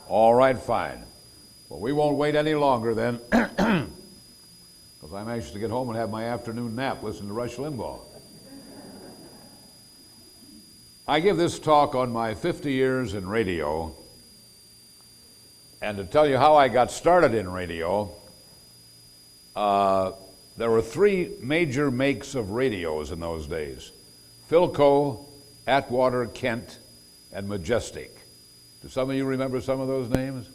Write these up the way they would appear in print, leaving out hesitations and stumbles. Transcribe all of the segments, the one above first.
All right, fine. Well, we won't wait any longer then, because I'm anxious to get home and have my afternoon nap listening to Rush Limbaugh. I give this talk on my 50 years in radio, and to tell you how I got started in radio, there were three major makes of radios in those days: Philco, Atwater, Kent, and Majestic. Do some of you remember some of those names?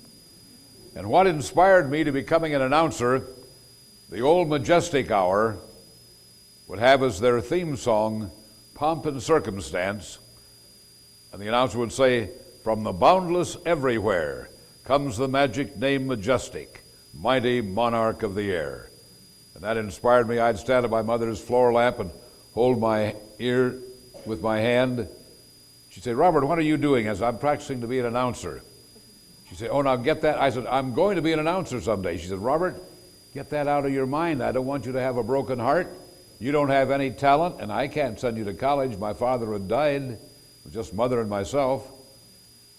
And what inspired me to becoming an announcer, the old Majestic Hour would have as their theme song, Pomp and Circumstance, and the announcer would say, "From the boundless everywhere comes the magic name Majestic, mighty monarch of the air." And that inspired me. I'd stand at my mother's floor lamp and hold my ear with my hand. She'd say, "Robert, what are you doing?" I said, "I'm practicing to be an announcer." She'd say, "Oh, now get that." I said, "I'm going to be an announcer someday." She said, "Robert, get that out of your mind. I don't want you to have a broken heart. You don't have any talent, and I can't send you to college. My father had died. It was just mother and myself."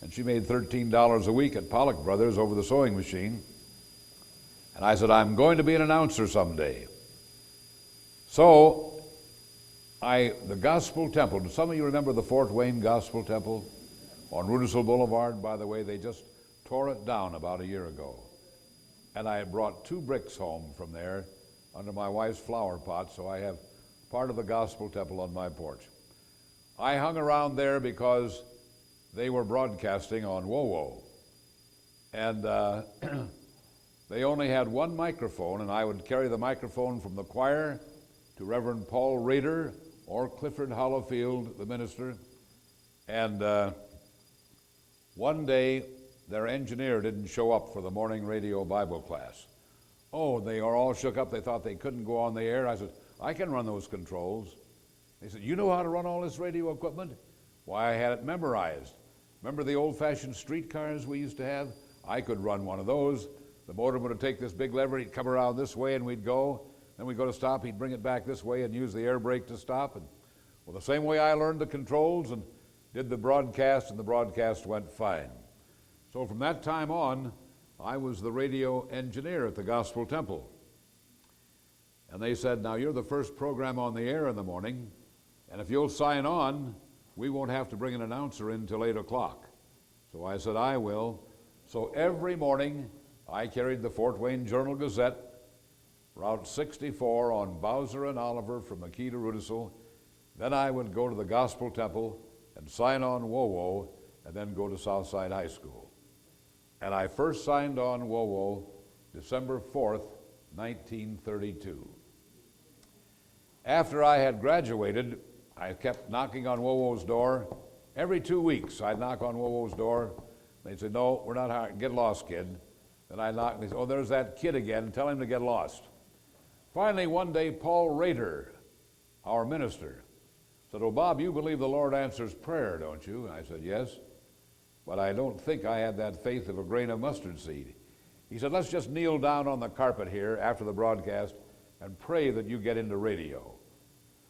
And she made $13 a week at Pollock Brothers over the sewing machine. And I said, "I'm going to be an announcer someday." So, the Gospel Temple, do some of you remember the Fort Wayne Gospel Temple on Rudisill Boulevard? By the way, they just tore it down about a year ago. And I brought 2 bricks home from there under my wife's flower pot, so I have part of the Gospel Temple on my porch. I hung around there because they were broadcasting on WOWO. And they only had one microphone, and I would carry the microphone from the choir to Reverend Paul Rader or Clifford Hollofield, the minister. And one day, their engineer didn't show up for the morning radio Bible class. Oh, they are all shook up. They thought they couldn't go on the air. I said, "I can run those controls." They said, "You know how to run all this radio equipment?" Why, I had it memorized. Remember the old-fashioned streetcars we used to have? I could run one of those. The motor would take this big lever, he'd come around this way, and we'd go. Then we'd go to stop, he'd bring it back this way and use the air brake to stop. And well, the same way I learned the controls and did the broadcast, and the broadcast went fine. So from that time on, I was the radio engineer at the Gospel Temple. And they said, "Now you're the first program on the air in the morning, and if you'll sign on, we won't have to bring an announcer in till 8 o'clock. So I said, "I will." So every morning, I carried the Fort Wayne Journal-Gazette, Route 64 on Bowser and Oliver from McKee to Rudisill. Then I would go to the Gospel Temple and sign on WOWO, and then go to Southside High School. And I first signed on WOWO December 4th, 1932. After I had graduated, I kept knocking on WOWO's door. Every 2 weeks, I'd knock on WOWO's door. They'd say, "No, we're not hiring. Get lost, kid." Then I'd knock, and they'd say, "Oh, there's that kid again. Tell him to get lost." Finally, one day, Paul Rader, our minister, said, "Oh, Bob, you believe the Lord answers prayer, don't you?" And I said, "Yes, but I don't think I had that faith of a grain of mustard seed." He said, "Let's just kneel down on the carpet here after the broadcast and pray that you get into radio."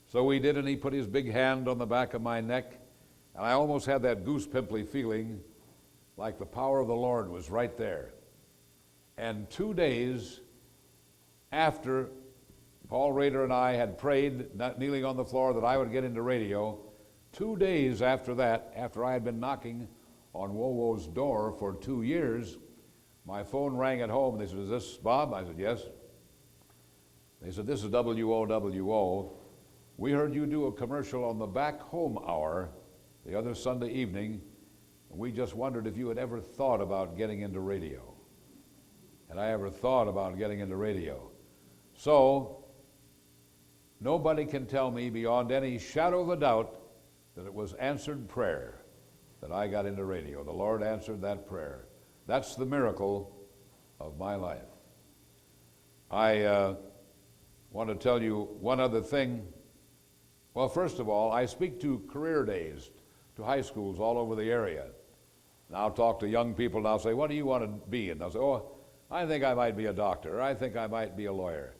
So we did, and he put his big hand on the back of my neck, and I almost had that goose-pimply feeling like the power of the Lord was right there. And 2 days after Paul Rader and I had prayed, kneeling on the floor, that I would get into radio, 2 days after that, after I had been knocking on WOWO's door for 2 years, my phone rang at home, and they said, "Is this Bob?" I said, "Yes." They said, "This is WOWO. We heard you do a commercial on the Back Home Hour the other Sunday evening, and we just wondered if you had ever thought about getting into radio." Had I ever thought about getting into radio? So, nobody can tell me beyond any shadow of a doubt that it was answered prayer that I got into radio. The Lord answered that prayer. That's the miracle of my life. I want to tell you one other thing. Well, first of all, I speak to career days, to high schools all over the area. And I'll talk to young people, and I'll say, "What do you want to be?" And they'll say, "Oh, I think I might be a doctor, or I think I might be a lawyer."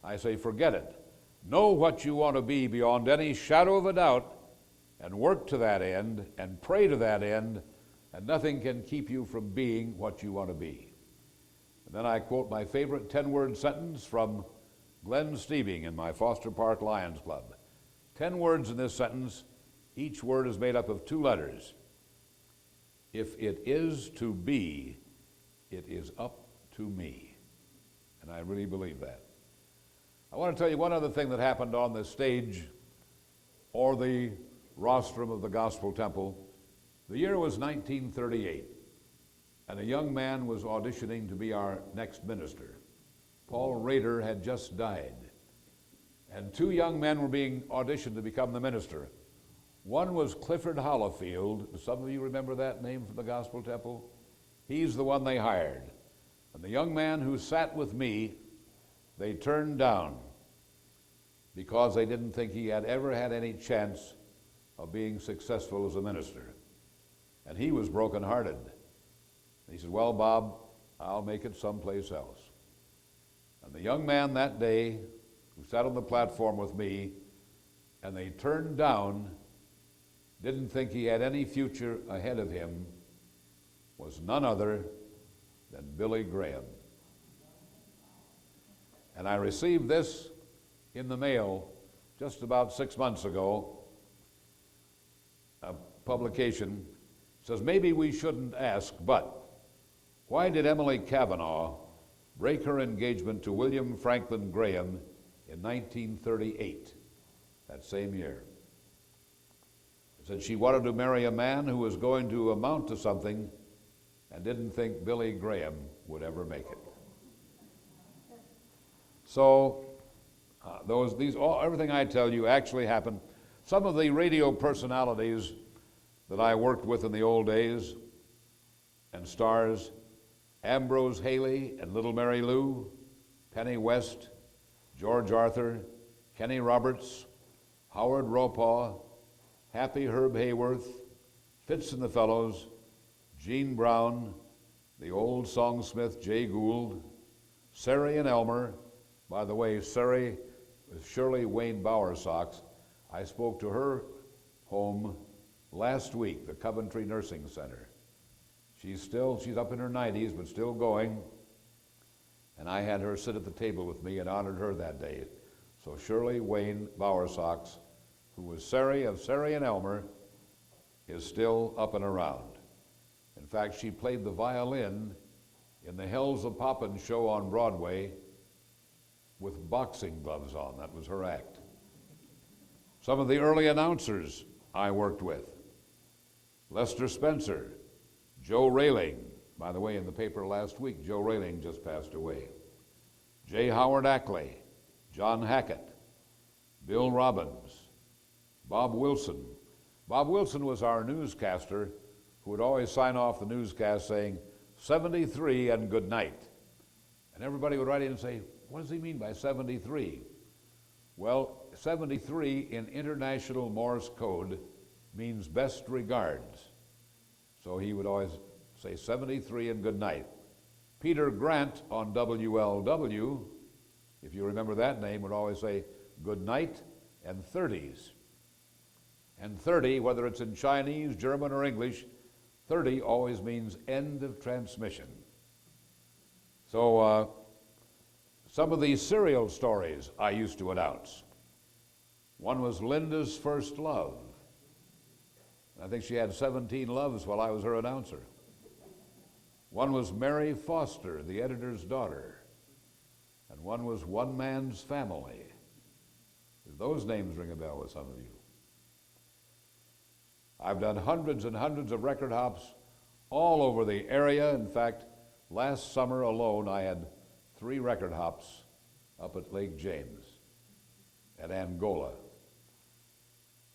I say, "Forget it. Know what you want to be beyond any shadow of a doubt, and work to that end, and pray to that end, and nothing can keep you from being what you want to be. And then I quote my favorite 10-word sentence from Glenn Steving in my Foster Park Lions Club. 10 words in this sentence, each word is made up of 2 letters. If it is to be, it is up to me. And I really believe that. I want to tell you one other thing that happened on the stage or the rostrum of the Gospel Temple. The year was 1938, and a young man was auditioning to be our next minister. Paul Rader had just died, and 2 young men were being auditioned to become the minister. One was Clifford Hollifield. Do some of you remember that name from the Gospel Temple? He's the one they hired. And the young man who sat with me, they turned down because they didn't think he had ever had any chance of being successful as a minister. And he was brokenhearted. He said, well, Bob, I'll make it someplace else. And the young man that day who sat on the platform with me and they turned down, didn't think he had any future ahead of him, was none other than Billy Graham. And I received this in the mail just about 6 months ago. A publication says, maybe we shouldn't ask, but why did Emily Kavanaugh break her engagement to William Franklin Graham in 1938, that same year? It said she wanted to marry a man who was going to amount to something and didn't think Billy Graham would ever make it. So everything I tell you actually happened. Some of the radio personalities that I worked with in the old days and stars, Ambrose Haley and Little Mary Lou, Penny West, George Arthur, Kenny Roberts, Howard Ropaw, Happy Herb Hayworth, Fitz and the Fellows, Gene Brown, the old songsmith Jay Gould, Sari and Elmer. By the way, Sari was Shirley Wayne Bowersox. I spoke to her home last week, the Coventry Nursing Center. She's up in her 90s, but still going. And I had her sit at the table with me and honored her that day. So Shirley Wayne Bowersox, who was Sari of Sari and Elmer, is still up and around. In fact, she played the violin in the Hells of Poppin show on Broadway with boxing gloves on. That was her act. Some of the early announcers I worked with: Lester Spencer, Joe Railing. By the way, in the paper last week, Joe Railing just passed away. J. Howard Ackley, John Hackett, Bill Robbins, Bob Wilson. Bob Wilson was our newscaster who would always sign off the newscast saying, 73 and good night. And everybody would write in and say, what does he mean by 73? Well, 73 in International Morse code means best regards. So he would always say 73 and good night. Peter Grant on WLW, if you remember that name, would always say good night and 30s. And 30, whether it's in Chinese, German, or English, 30 always means end of transmission. So some of these serial stories I used to announce. One was Linda's First Love. I think she had 17 loves while I was her announcer. One was Mary Foster, the editor's daughter. And one was One Man's Family. Do those names ring a bell with some of you? I've done hundreds and hundreds of record hops all over the area. In fact, last summer alone, I had 3 record hops up at Lake James, at Angola.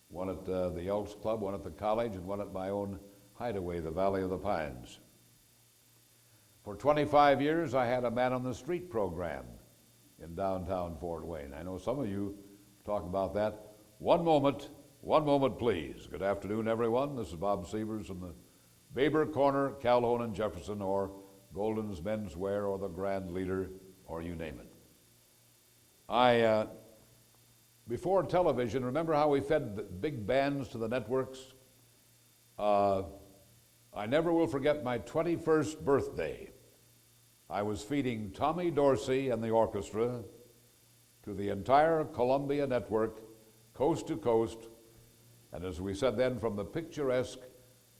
One at the Elks Club, one at the college, and one at my own hideaway, the Valley of the Pines. For 25 years, I had a Man on the Street program in downtown Fort Wayne. I know some of you talk about that. One moment, please. Good afternoon, everyone. This is Bob Sievers from the Baber Corner, Calhoun and Jefferson, or Golden's Menswear, or the Grand Leader, or you name it. Before television, remember how we fed the big bands to the networks? A I never will forget my 21st birthday. I was feeding Tommy Dorsey and the orchestra to the entire Columbia network, coast to coast, and as we said then, from the picturesque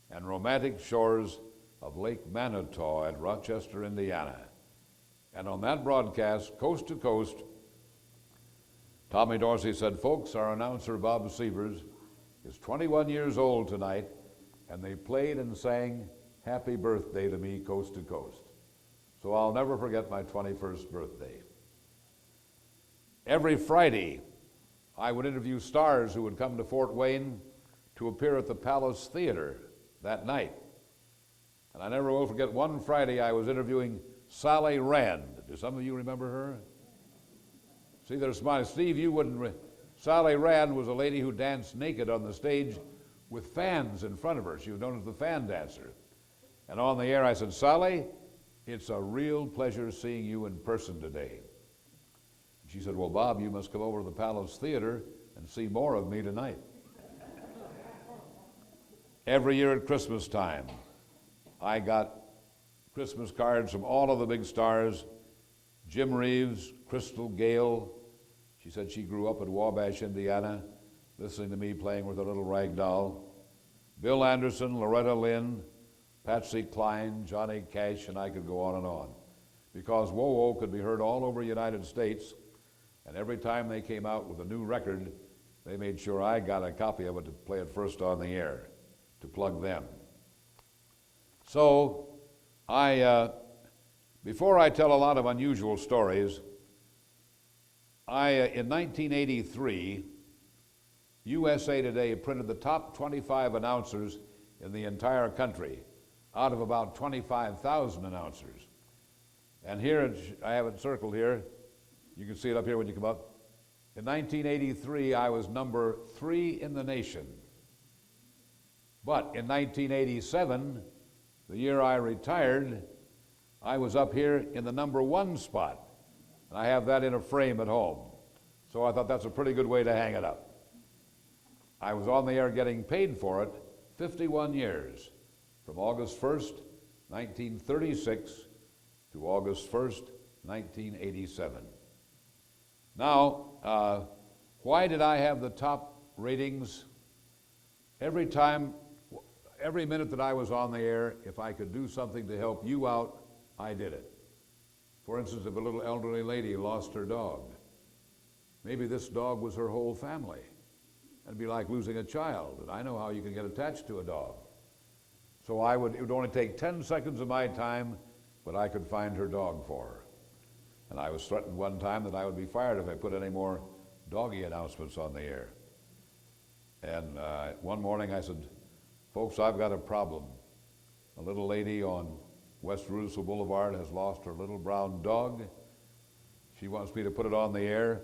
and romantic shores of Lake Manitou at Rochester, Indiana. And on that broadcast, coast to coast, Tommy Dorsey said, folks, our announcer Bob Sievers is 21 years old tonight, and they played and sang Happy Birthday to me coast to coast. So I'll never forget my 21st birthday. Every Friday, I would interview stars who would come to Fort Wayne to appear at the Palace Theater that night. And I never will forget one Friday I was interviewing Sally Rand. Do some of you remember her? See, they're smiling. Steve, you wouldn't. Sally Rand was a lady who danced naked on the stage with fans in front of her. She was known as the fan dancer. And on the air I said, Sally, it's a real pleasure seeing you in person today. She said, well, Bob, you must come over to the Palace Theater and see more of me tonight. Every year at Christmas time, I got Christmas cards from all of the big stars. Jim Reeves, Crystal Gale. She said she grew up in Wabash, Indiana, listening to me playing with a little rag doll. Bill Anderson, Loretta Lynn, Patsy Cline, Johnny Cash, and I could go on and on. Because WOWO could be heard all over the United States, and every time they came out with a new record, they made sure I got a copy of it to play it first on the air, to plug them. So, before I tell a lot of unusual stories, in 1983, USA Today printed the top 25 announcers in the entire country out of about 25,000 announcers. And here, I have it circled here. You can see it up here when you come up. In 1983, I was number 3 in the nation. But in 1987, the year I retired, I was up here in the number 1 spot. And I have that in a frame at home. So I thought that's a pretty good way to hang it up. I was on the air getting paid for it 51 years, from August 1st, 1936 to August 1st, 1987. Now, why did I have the top ratings? Every minute that I was on the air, if I could do something to help you out, I did it. For instance, if a little elderly lady lost her dog, maybe this dog was her whole family. It'd be like losing a child, and I know how you can get attached to a dog. So it would only take 10 seconds of my time, but I could find her dog for her. And I was threatened one time that I would be fired if I put any more doggy announcements on the air. And one morning I said, folks, I've got a problem. A little lady on West Russell Boulevard has lost her little brown dog. She wants me to put it on the air.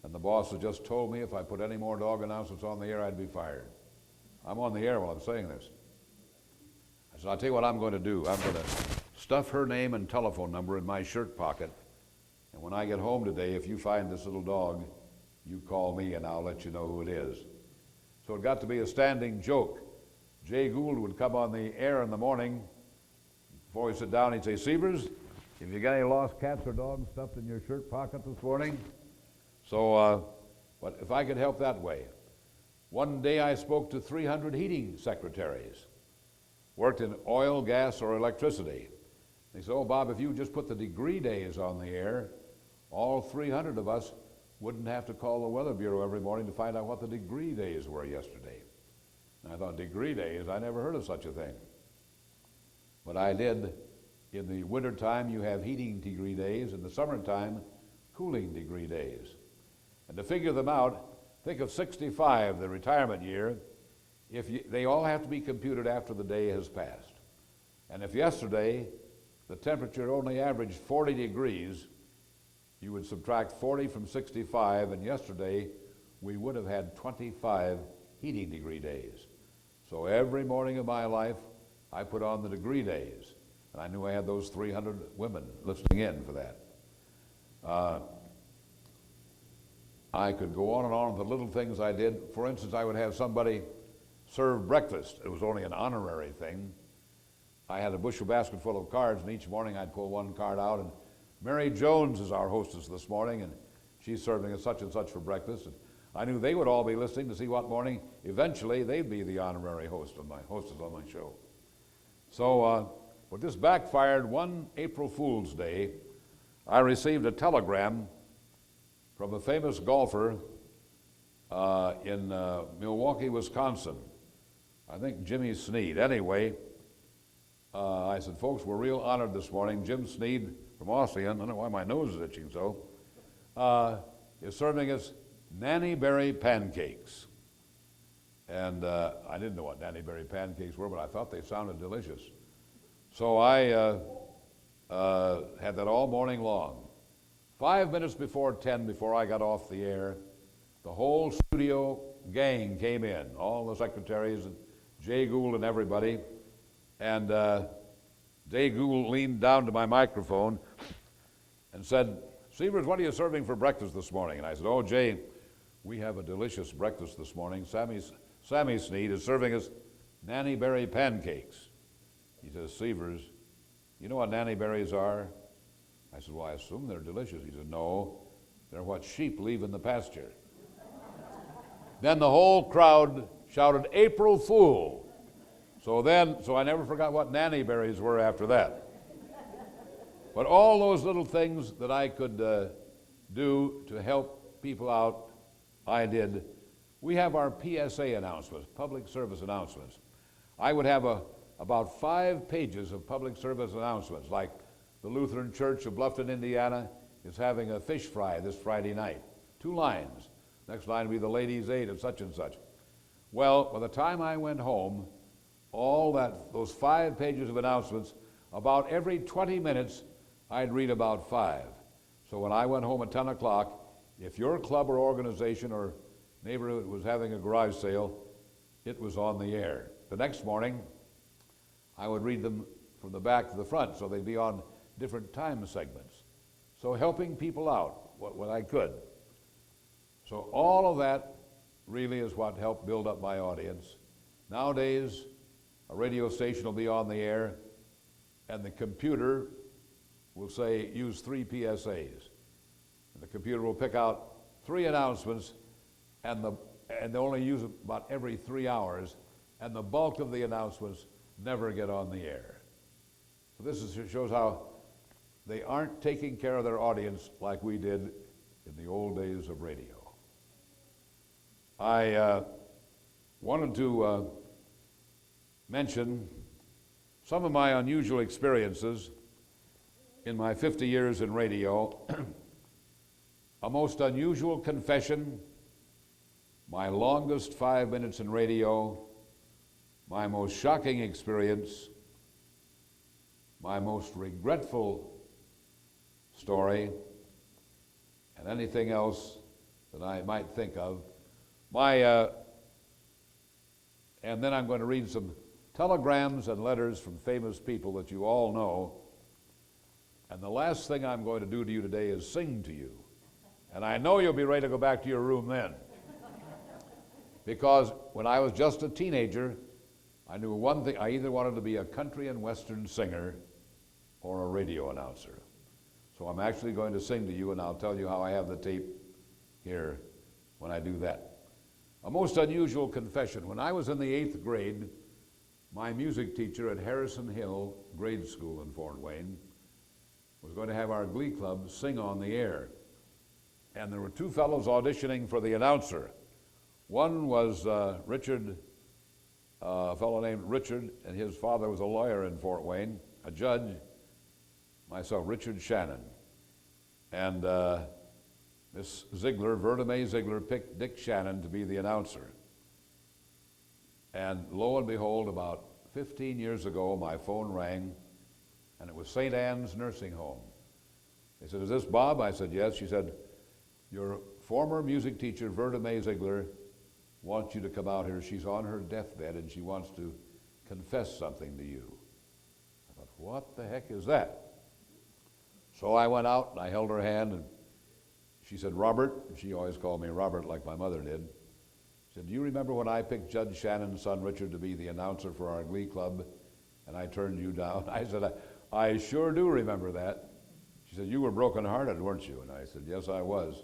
And the boss has just told me if I put any more dog announcements on the air, I'd be fired. I'm on the air while I'm saying this. I said, I'll tell you what I'm going to do. I'm going to stuff her name and telephone number in my shirt pocket. And when I get home today, if you find this little dog, you call me and I'll let you know who it is. So it got to be a standing joke. Jay Gould would come on the air in the morning. Before he sit down, he'd say, Sievers, have you got any lost cats or dogs stuffed in your shirt pocket this morning? So, but if I could help that way. One day I spoke to 300 heating secretaries, worked in oil, gas, or electricity. They said, oh, Bob, if you just put the degree days on the air, all 300 of us wouldn't have to call the Weather Bureau every morning to find out what the degree days were yesterday. And I thought, degree days? I never heard of such a thing. But I did. In the wintertime, you have heating degree days. In the summertime, cooling degree days. And to figure them out, think of 65, the retirement year. They all have to be computed after the day has passed. And if yesterday the temperature only averaged 40 degrees, you would subtract 40 from 65, and yesterday we would have had 25 heating degree days. So every morning of my life, I put on the degree days, and I knew I had those 300 women listening in for that. I could go on and on with the little things I did. For instance, I would have somebody serve breakfast. It was only an honorary thing. I had a bushel basket full of cards, and each morning I'd pull one card out, and Mary Jones is our hostess this morning, and she's serving us such and such for breakfast. And I knew they would all be listening to see what morning eventually they'd be the honorary hostess on my show. So, but this backfired. One April Fool's Day, I received a telegram from a famous golfer in Milwaukee, Wisconsin. I think Jimmy Sneed. Anyway, I said, folks, we're real honored this morning. Jim Sneed from Ossian, I don't know why my nose is itching so, is serving us Nanny Berry pancakes. And I didn't know what Nanny Berry pancakes were, but I thought they sounded delicious. So I had that all morning long. 5 minutes before 10, before I got off the air, the whole studio gang came in, all the secretaries and Jay Gould and everybody. And Jay Gould leaned down to my microphone and said, Sievers, what are you serving for breakfast this morning? And I said, oh, Jay, we have a delicious breakfast this morning. Sammy Sneed is serving us Nanny Berry pancakes. He says, Sievers, you know what nanny berries are? I said, well, I assume they're delicious. He said, no, they're what sheep leave in the pasture. Then the whole crowd shouted, April Fool. So I never forgot what nanny berries were after that. But all those little things that I could do to help people out, I did. We have our PSA announcements, public service announcements. I would have about 5 pages of public service announcements, like the Lutheran Church of Bluffton, Indiana is having a fish fry this Friday night. 2 lines. Next line would be the Ladies' Aid of such and such. Well, by the time I went home, those 5 pages of announcements, about every 20 minutes, I'd read about 5. So when I went home at 10 o'clock, if your club or organization or neighborhood was having a garage sale, it was on the air. The next morning, I would read them from the back to the front, so they'd be on different time segments. So helping people out, what I could. So all of that really is what helped build up my audience. Nowadays, a radio station will be on the air, and the computer will say, use 3 PSAs. And the computer will pick out 3 announcements, and they only use it about every 3 hours, and the bulk of the announcements never get on the air. So this shows how they aren't taking care of their audience like we did in the old days of radio. I wanted to mention some of my unusual experiences in my 50 years in radio. A most unusual confession, my longest 5 minutes in radio, my most shocking experience, my most regretful story, and anything else that I might think of. And then I'm going to read some telegrams and letters from famous people that you all know. And the last thing I'm going to do to you today is sing to you. And I know you'll be ready to go back to your room then. Because when I was just a teenager, I knew one thing: I either wanted to be a country and western singer or a radio announcer. So I'm actually going to sing to you, and I'll tell you how I have the tape here when I do that. A most unusual confession. When I was in the 8th grade, my music teacher at Harrison Hill Grade School in Fort Wayne was going to have our glee club sing on the air. And there were 2 fellows auditioning for the announcer. One was a fellow named Richard, and his father was a lawyer in Fort Wayne, a judge, myself, Richard Shannon. And Miss Ziegler, Verda Mae Ziegler, picked Dick Shannon to be the announcer. And lo and behold, about 15 years ago, my phone rang, and it was St. Anne's Nursing Home. They said, is this Bob? I said, yes. She said, your former music teacher, Verda Mae Ziegler, wants you to come out here. She's on her deathbed, and she wants to confess something to you. I thought, what the heck is that? So I went out, and I held her hand, and she said, Robert, and she always called me Robert like my mother did. He said, do you remember when I picked Judge Shannon's son Richard to be the announcer for our glee club and I turned you down? I said, I sure do remember that. She said, you were broken-hearted, weren't you? And I said, yes, I was.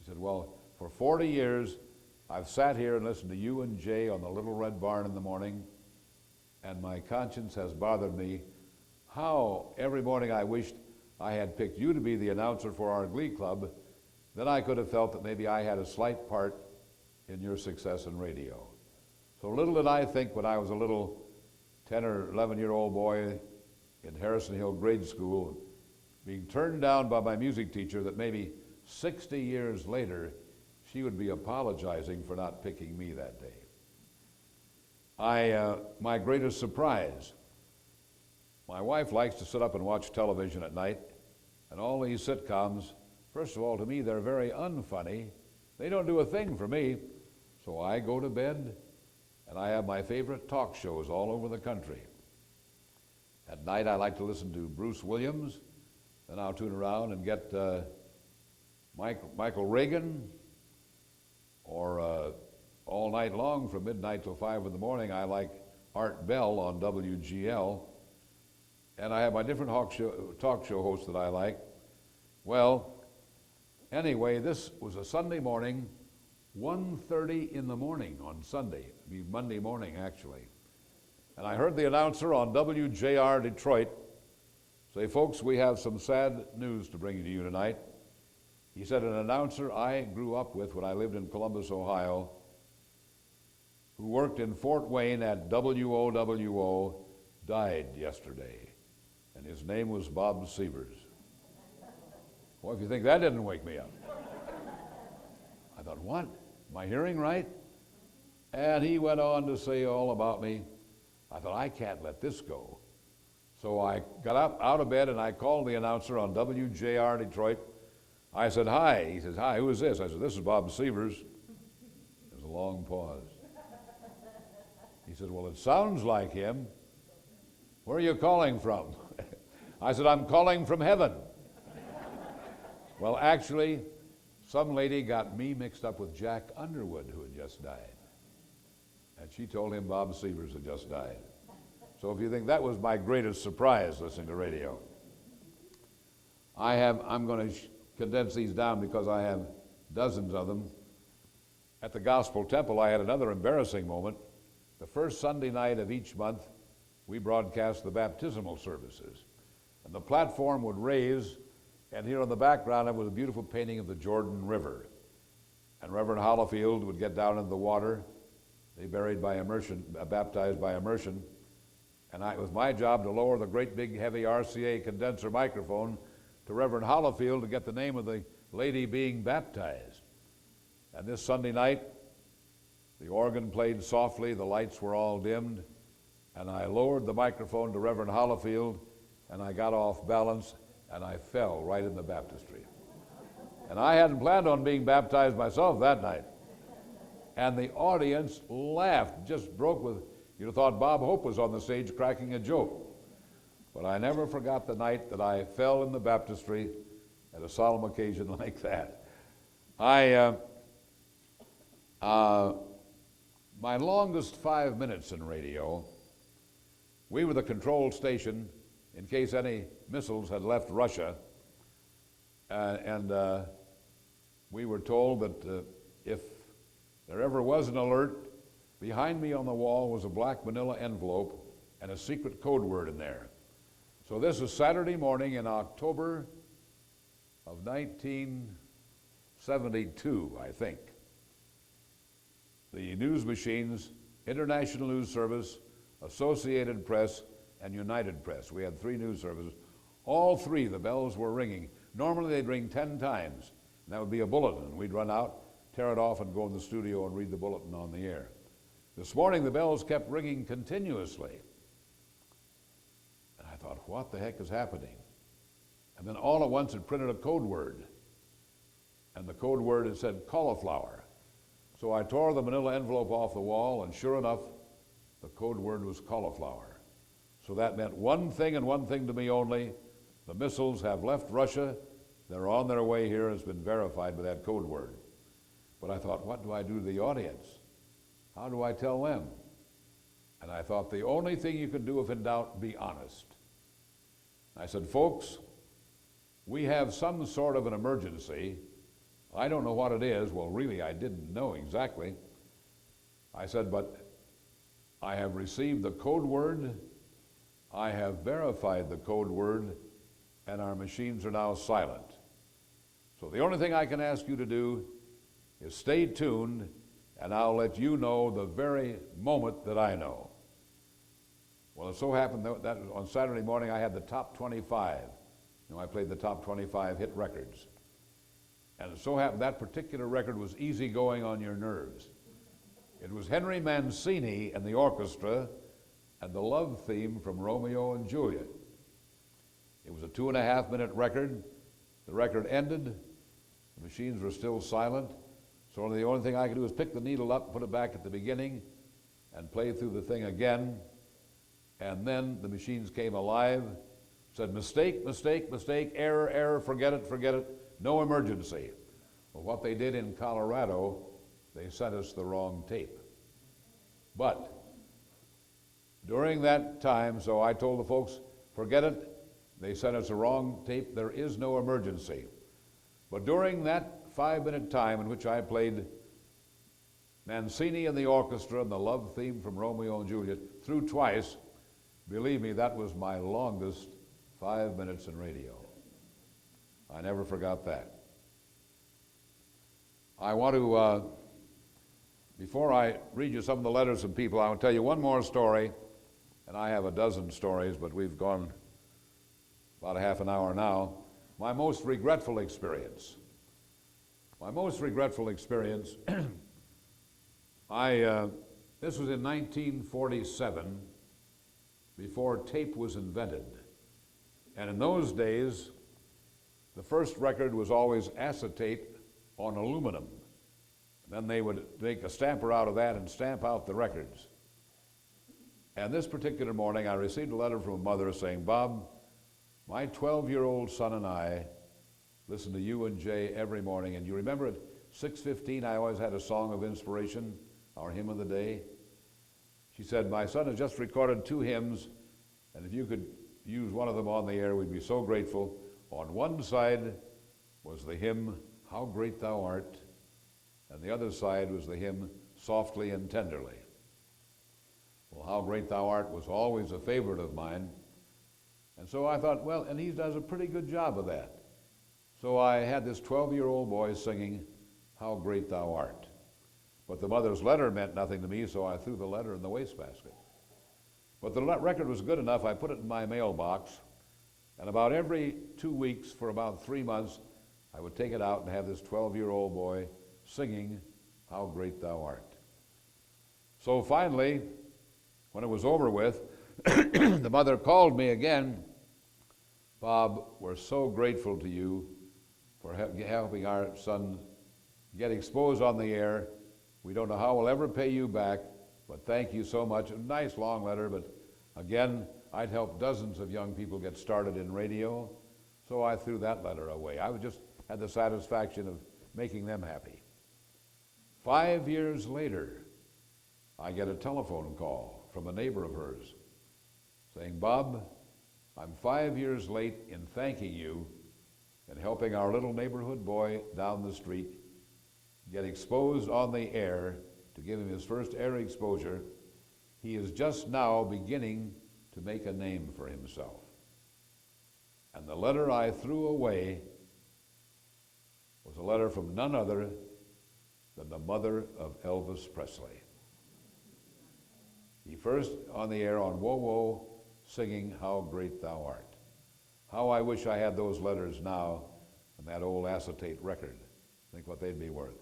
She said, well, for 40 years, I've sat here and listened to you and Jay on the Little Red Barn in the morning, and my conscience has bothered me. How every morning I wished I had picked you to be the announcer for our glee club, then I could have felt that maybe I had a slight part in your success in radio. So little did I think when I was a little 10 or 11-year-old boy in Harrison Hill grade school, being turned down by my music teacher, that maybe 60 years later, she would be apologizing for not picking me that day. My greatest surprise, my wife likes to sit up and watch television at night, and all these sitcoms, first of all, to me, they're very unfunny. They don't do a thing for me. So I go to bed, and I have my favorite talk shows all over the country. At night, I like to listen to Bruce Williams. Then I'll tune around and get Michael Reagan, or all night long from midnight till 5 in the morning, I like Art Bell on WGL. And I have my different talk show hosts that I like. Well, anyway, this was a Sunday morning, 1:30 in the morning on Sunday, Monday morning actually. And I heard the announcer on WJR Detroit say, folks, we have some sad news to bring to you tonight. He said, an announcer I grew up with when I lived in Columbus, Ohio, who worked in Fort Wayne at WOWO, died yesterday. And his name was Bob Sievers. Well, if you think that didn't wake me up. I thought, what? Am I hearing right? And he went on to say all about me. I thought, I can't let this go. So I got up out of bed and I called the announcer on WJR Detroit. I said, hi. He says, hi, who is this? I said, this is Bob Sievers. There's a long pause. He said, well, it sounds like him. Where are you calling from? I said, I'm calling from heaven. Well, actually, some lady got me mixed up with Jack Underwood, who had just died. And she told him Bob Sievers had just died. So if you think that was my greatest surprise listening to radio. I'm going to condense these down because I have dozens of them. At the Gospel Temple, I had another embarrassing moment. The first Sunday night of each month, we broadcast the baptismal services. And the platform would raise, and here in the background it was a beautiful painting of the Jordan River. And Reverend Hollifield would get down into the water. They baptized by immersion. And it was my job to lower the great big heavy RCA condenser microphone to Reverend Hollifield to get the name of the lady being baptized. And this Sunday night, the organ played softly, the lights were all dimmed, and I lowered the microphone to Reverend Hollifield, and I got off balance, and I fell right in the baptistry. And I hadn't planned on being baptized myself that night. And the audience laughed, just broke with, you'd have thought Bob Hope was on the stage cracking a joke. But I never forgot the night that I fell in the baptistry at a solemn occasion like that. My longest 5 minutes in radio, we were the control station in case any missiles had left Russia. And we were told that if there ever was an alert, behind me on the wall was a black manila envelope and a secret code word in there. So this was Saturday morning in October of 1972, I think. The news machines, International News Service, Associated Press, and United Press. We had 3 news services. All 3, the bells were ringing. Normally they'd ring 10 times, and that would be a bulletin. We'd run out, tear it off, and go in the studio and read the bulletin on the air. This morning the bells kept ringing continuously. And I thought, what the heck is happening? And then all at once it printed a code word. And the code word had said cauliflower. So I tore the manila envelope off the wall, and sure enough, the code word was cauliflower. So that meant one thing and one thing to me only. The missiles have left Russia. They're on their way here. It's been verified by that code word. But I thought, what do I do to the audience? How do I tell them? And I thought the only thing you could do if in doubt, be honest. I said, folks, we have some sort of an emergency. I don't know what it is. Well, really, I didn't know exactly. I said, but I have received the code word, I have verified the code word, and our machines are now silent. So the only thing I can ask you to do is stay tuned, and I'll let you know the very moment that I know. Well, it so happened that on Saturday morning I had the top 25. I played the top 25 hit records. And it so happened that particular record was Easy Going on Your Nerves. It was Henry Mancini and the orchestra and the love theme from Romeo and Juliet. It was a 2.5-minute record. The record ended. The machines were still silent. So the only thing I could do was pick the needle up, put it back at the beginning, and play through the thing again. And then the machines came alive, said, mistake, mistake, mistake, error, error, forget it, no emergency. Well, what they did in Colorado, they sent us the wrong tape. But during that time, so I told the folks, forget it, they sent us the wrong tape, there is no emergency. But during that 5-minute time in which I played Mancini and the orchestra and the love theme from Romeo and Juliet through twice, believe me, that was my longest 5 minutes in radio. I never forgot that. I want to, before I read you some of the letters from people, I want to tell you one more story, and I have a dozen stories, but we've gone about a half an hour now. My most regretful experience. My most regretful experience, this was in 1947, before tape was invented. And in those days, the first record was always acetate on aluminum. Then they would make a stamper out of that and stamp out the records. And this particular morning, I received a letter from a mother saying, Bob, my 12-year-old son and I listen to you and Jay every morning. And you remember at 6:15, I always had a song of inspiration, our hymn of the day. She said, my son has just recorded 2 hymns, and if you could use one of them on the air, we'd be so grateful. On one side was the hymn, How Great Thou Art, and the other side was the hymn, Softly and Tenderly. Well, How Great Thou Art was always a favorite of mine. And so I thought, well, and he does a pretty good job of that. So I had this 12-year-old boy singing, How Great Thou Art. But the mother's letter meant nothing to me, so I threw the letter in the wastebasket. But the record was good enough, I put it in my mailbox, and about every 2 weeks for about 3 months, I would take it out and have this 12-year-old boy singing, How Great Thou Art. So finally, when it was over with, the mother called me again. Bob, we're so grateful to you for helping our son get exposed on the air. We don't know how we'll ever pay you back, but thank you so much. A nice long letter, but again, I'd helped dozens of young people get started in radio, so I threw that letter away. I just had the satisfaction of making them happy. 5 years later, I get a telephone call from a neighbor of hers saying, Bob, I'm 5 years late in thanking you and helping our little neighborhood boy down the street get exposed on the air to give him his first air exposure. He is just now beginning to make a name for himself. And the letter I threw away was a letter from none other than the mother of Elvis Presley. He first on the air on WOWO singing How Great Thou Art. How I wish I had those letters now and that old acetate record. Think what they'd be worth.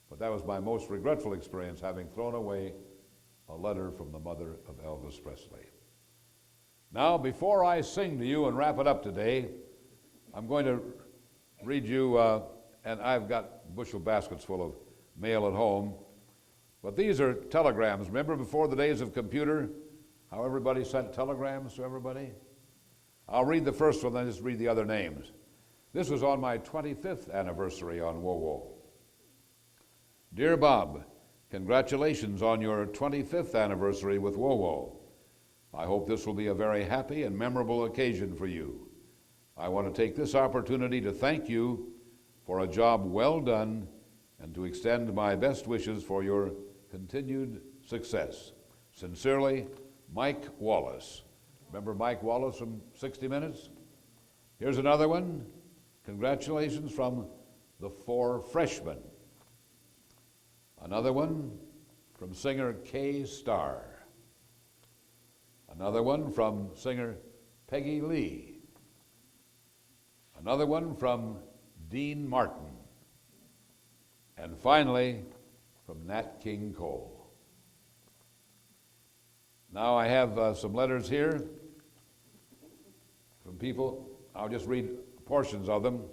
But that was my most regretful experience, having thrown away a letter from the mother of Elvis Presley. Now, before I sing to you and wrap it up today, I'm going to read you, and I've got bushel baskets full of mail at home, but these are telegrams. Remember before the days of computer, how everybody sent telegrams to everybody? I'll read the first one, then just read the other names. This was on my 25th anniversary on WOWO. Dear Bob, Congratulations on your 25th anniversary with WOWO. I hope this will be a very happy and memorable occasion for you. I want to take this opportunity to thank you for a job well done and to extend my best wishes for your continued success. Sincerely, Mike Wallace. Remember Mike Wallace from 60 Minutes? Here's another one. Congratulations from the 4 Freshmen. Another one from singer Kay Starr. Another one from singer Peggy Lee. Another one from Dean Martin. And finally, from Nat King Cole. Now I have some letters here from people. I'll just read portions of them.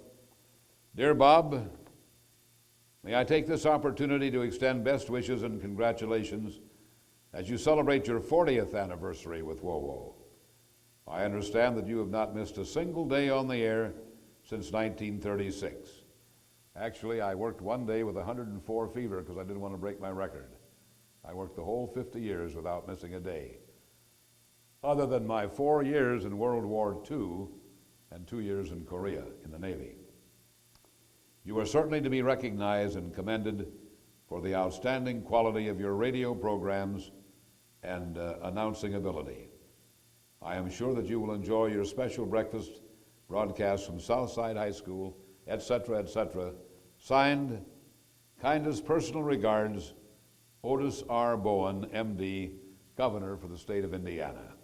Dear Bob, may I take this opportunity to extend best wishes and congratulations as you celebrate your 40th anniversary with WOWO. I understand that you have not missed a single day on the air since 1936. Actually, I worked one day with 104 fever because I didn't want to break my record. I worked the whole 50 years without missing a day, other than my 4 years in World War II and 2 years in Korea in the Navy. You are certainly to be recognized and commended for the outstanding quality of your radio programs and announcing ability. I am sure that you will enjoy your special breakfast broadcast from Southside High School, etc., etc. Signed, kindest personal regards, Otis R. Bowen, M.D., Governor for the state of Indiana.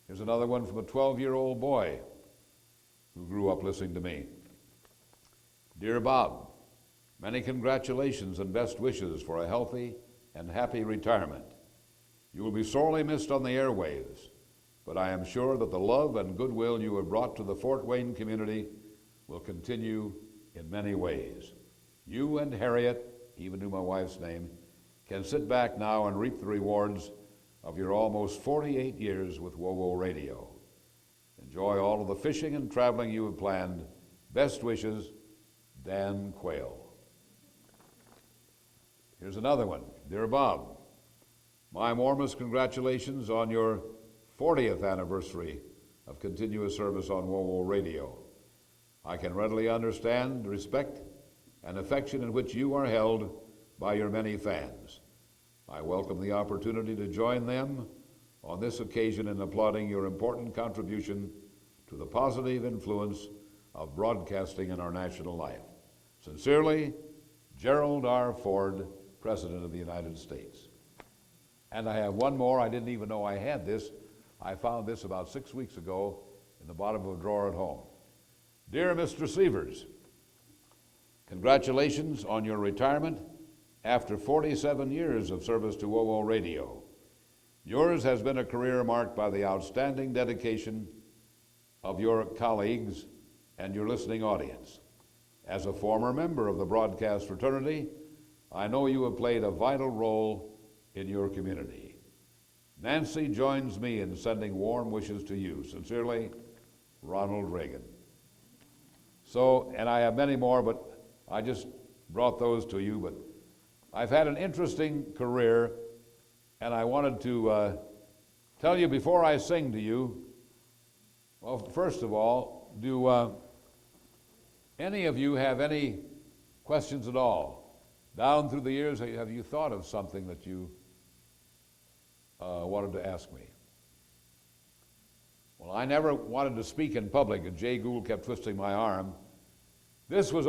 Here's another one from a 12-year-old boy who grew up listening to me. Dear Bob, many congratulations and best wishes for a healthy and happy retirement. You will be sorely missed on the airwaves, but I am sure that the love and goodwill you have brought to the Fort Wayne community will continue in many ways. You and Harriet, he even knew my wife's name, can sit back now and reap the rewards of your almost 48 years with WOWO Radio. Enjoy all of the fishing and traveling you have planned. Best wishes, Dan Quayle. Here's another one. Dear Bob, my warmest congratulations on your 40th anniversary of continuous service on WOWO Radio. I can readily understand the respect and affection in which you are held by your many fans. I welcome the opportunity to join them on this occasion in applauding your important contribution to the positive influence of broadcasting in our national life. Sincerely, Gerald R. Ford, President of the United States. And I have one more. I didn't even know I had this. I found this about 6 weeks ago in the bottom of a drawer at home. Dear Mr. Sievers, congratulations on your retirement after 47 years of service to WOWO Radio. Yours has been a career marked by the outstanding dedication of your colleagues and your listening audience. As a former member of the broadcast fraternity, I know you have played a vital role in your community. Nancy joins me in sending warm wishes to you. Sincerely, Ronald Reagan. So, and I have many more, but I just brought those to you. But I've had an interesting career, and I wanted to tell you before I sing to you, well, first of all, do any of you have any questions at all? Down through the years, have you thought of something that you wanted to ask me? Well, I never wanted to speak in public, and Jay Gould kept twisting my arm. This was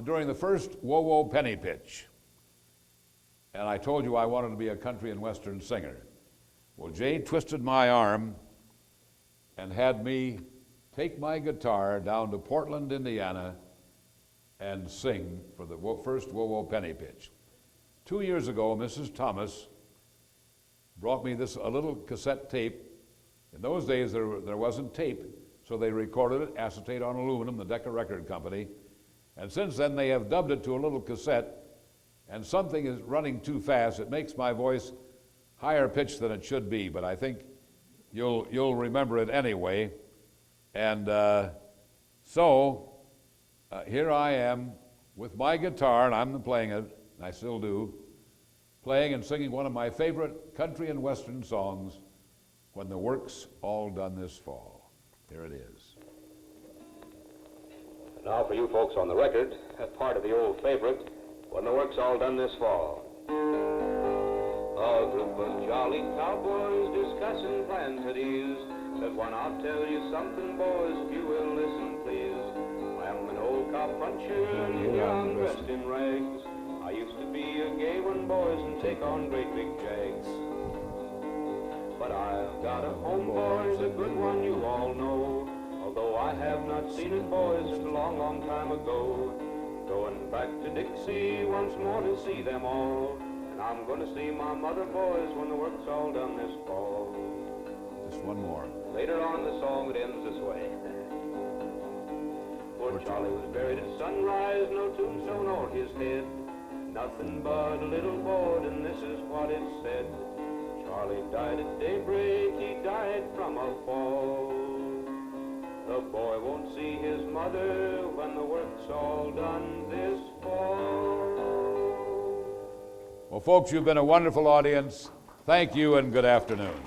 during the first WOWO penny pitch. And I told you I wanted to be a country and western singer. Well, Jay twisted my arm and had me take my guitar down to Portland, Indiana, and sing for the first WOWO penny pitch. 2 years ago, Mrs. Thomas brought me a little cassette tape. In those days, there wasn't tape, so they recorded it, acetate on aluminum, the Decca Record Company. And since then, they have dubbed it to a little cassette, and something is running too fast. It makes my voice higher pitched than it should be, but I think you'll remember it anyway. And so here I am with my guitar, and I'm playing it, and I still do, playing and singing one of my favorite country and western songs, When the Work's All Done This Fall. Here it is. Now for you folks on the record, a part of the old favorite, When the Work's All Done This Fall. A group of jolly cowboys discussing plans at ease. Says, why not tell you something, boys, if you will listen, please. I'm an old cowpuncher and here I'm dressed in rags. I used to be a gay one, boys, and take on great big jags. But I've got a home, boys, a good one you all know. Although I have not seen it, boys, a long, long time ago. Going back to Dixie once more to see them all. And I'm going to see my mother, boys, when the work's all done this fall. Just one more. Later on the song, it ends this way. Poor Charlie was buried at sunrise, no tombstone o'er his head. Nothing but a little board, and this is what it said. Charlie died at daybreak, he died from a fall. The boy won't see his mother when the work's all done this fall. Well, folks, you've been a wonderful audience. Thank you and good afternoon.